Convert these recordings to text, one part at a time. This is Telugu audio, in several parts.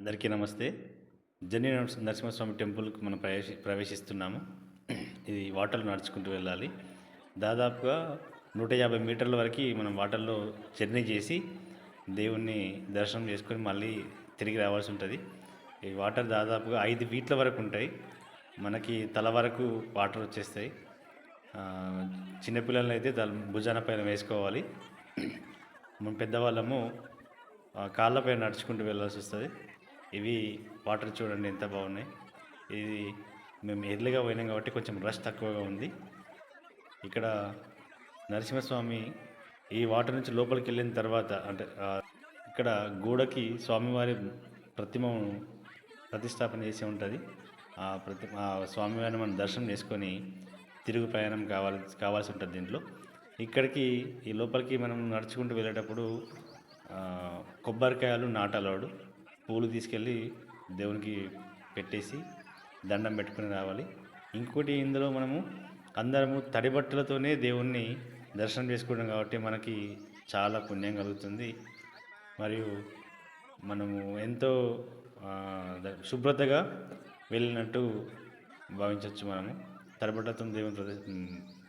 అందరికీ నమస్తే. జర్నీ నరసింహస్వామి టెంపుల్కి మనం ప్రవేశిస్తున్నాము. ఇది వాటర్లో నడుచుకుంటూ వెళ్ళాలి. దాదాపుగా 150 మీటర్ల వరకు మనం వాటర్లో జర్నీ చేసి దేవుణ్ణి దర్శనం చేసుకొని మళ్ళీ తిరిగి రావాల్సి ఉంటుంది. ఈ వాటర్ దాదాపుగా 5 ఫీట్ల వరకు ఉంటాయి. మనకి తల వరకు వాటర్ వచ్చేస్తాయి. చిన్నపిల్లలని అయితే భుజాన పైన వేసుకోవాలి. మనం పెద్దవాళ్ళము కాళ్ళపైన నడుచుకుంటూ వెళ్ళాల్సి వస్తుంది. ఇవి వాటర్ చూడండి ఎంత బాగున్నాయి. ఇది మేము ఎర్లీగా పోయినాం కాబట్టి కొంచెం రష్ తక్కువగా ఉంది. ఇక్కడ నరసింహస్వామి ఈ వాటర్ నుంచి లోపలికి వెళ్ళిన తర్వాత అంటే ఇక్కడ గోడకి స్వామివారి ప్రతిమను ప్రతిష్టాపన చేసి ఉంటుంది. ఆ స్వామివారిని మనం దర్శనం చేసుకొని తిరుగు ప్రయాణం కావాల్సి ఉంటుంది. దీంట్లో ఇక్కడికి ఈ లోపలికి మనం నడుచుకుంటూ వెళ్ళేటప్పుడు కొబ్బరికాయలు నాటలోడు పూలు తీసుకెళ్ళి దేవునికి పెట్టేసి దండం పెట్టుకుని రావాలి. ఇంకోటి ఇందులో మనము అందరము తడి బట్టలతోనే దేవుణ్ణి దర్శనం చేసుకుంటాం కాబట్టి మనకి చాలా పుణ్యం కలుగుతుంది. మరియు మనము ఎంతో శుభ్రతగా వెళ్ళినట్టు భావించవచ్చు. మనము తడిబట్టలతో దేవుని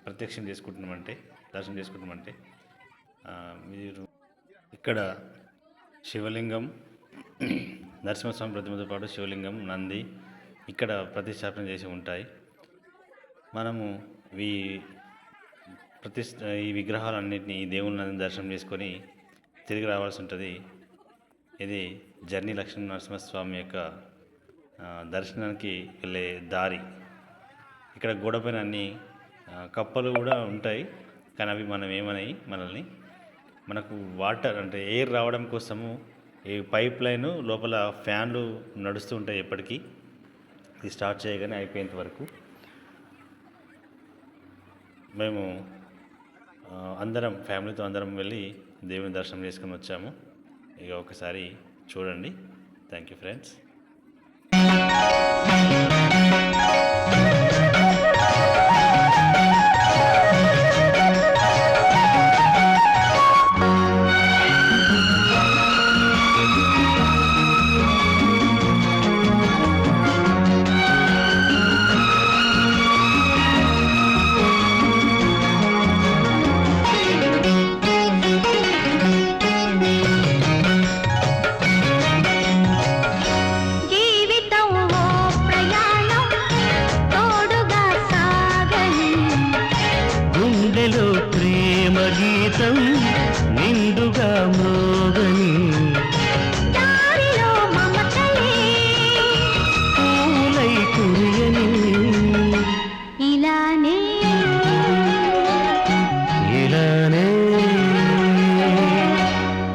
ప్రత్యక్షం చేసుకుంటున్నామంటే దర్శనం చేసుకుంటున్నామంటే మీరు ఇక్కడ శివలింగం, నరసింహస్వామి ప్రతిమతో పాటు శివలింగం, నంది ఇక్కడ ప్రతిష్టాపన చేసి ఉంటాయి. మనము ఈ విగ్రహాలన్నింటినీ ఈ దేవుళ్ళని దర్శనం చేసుకొని తిరిగి రావాల్సి ఉంటుంది. ఇది జర్నీ లక్ష్మీ నరసింహస్వామి యొక్క దర్శనానికి వెళ్ళే దారి. ఇక్కడ గోడపైన అన్ని కప్పలు కూడా ఉంటాయి, కానీ అవి మనకు వాటర్ అంటే ఎయిర్ రావడం కోసము ఈ పైప్ లైన్ లోపల ఫ్యాన్లు నడుస్తూ ఉంటాయి ఎప్పటికీ. ఇది స్టార్ట్ చేయగానే అయిపోయేంత వరకు. మేము అందరం ఫ్యామిలీతో అందరం వెళ్ళి దేవుని దర్శనం చేసుకొని వచ్చాము. ఇక ఒకసారి చూడండి. Thank you friends. ప్రేమ గీతం నిండుగా మోగని పూలై కురియని ఇలానే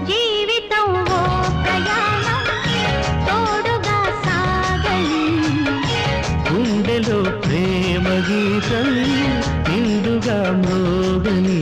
జీవితం ఓ ప్రయాణం తోడుగా సాగని గుండెలో ప్రేమ గీతం నిండుగా మోగని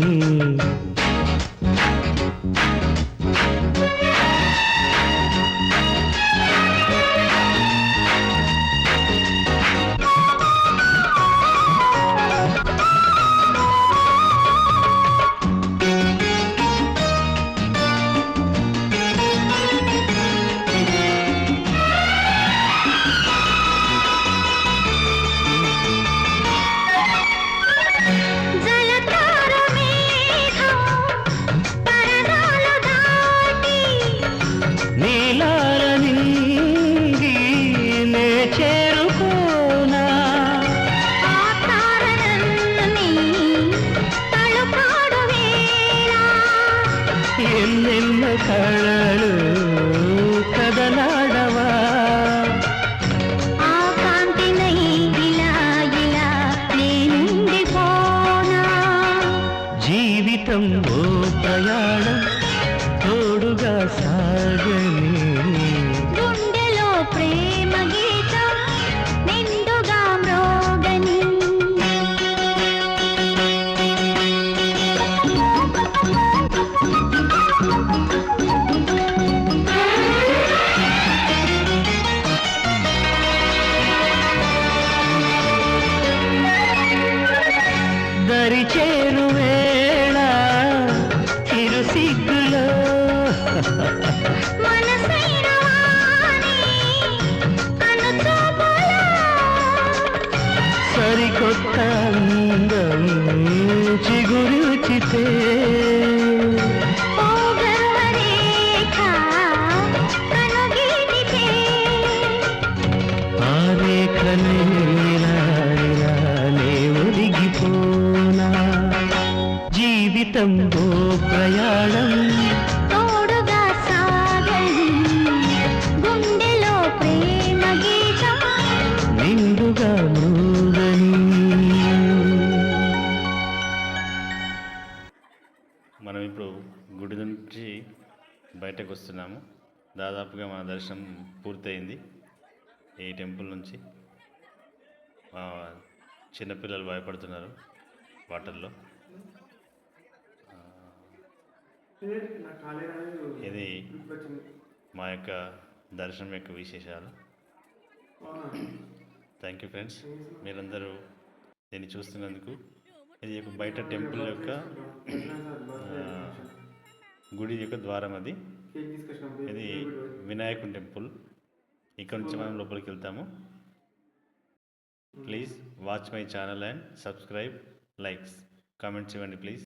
మురిసే ఓ గర్వరేఖ కనుగీటితే ఆ రేఖనే ఇలానే ఒరిగిపోనా జీవితం ఓ ప్రయాణం తోడుగా సాగని గుండెలో ప్రేమ గీతం నిండుగా మోగని మనం ఇప్పుడు గుడి నుంచి బయటకు వస్తున్నాము. దాదాపుగా మన దర్శనం పూర్తయింది. ఈ టెంపుల్ నుంచి చిన్నపిల్లలు భయపడుతున్నారు వాటర్లో. ఇది మా యొక్క దర్శనం యొక్క విశేషాలు. థ్యాంక్ యూ ఫ్రెండ్స్, మీరందరూ దీన్ని చూస్తున్నందుకు. ఇది ఒక బయట టెంపుల్ యొక్క గుడి యొక్క ద్వారం. అది ఇది వినాయకుని టెంపుల్. ఇక్కడ నుంచి మనం లోపలికి వెళ్తాము. Please watch my channel and subscribe, likes, comments ఇవ్వండి ప్లీజ్.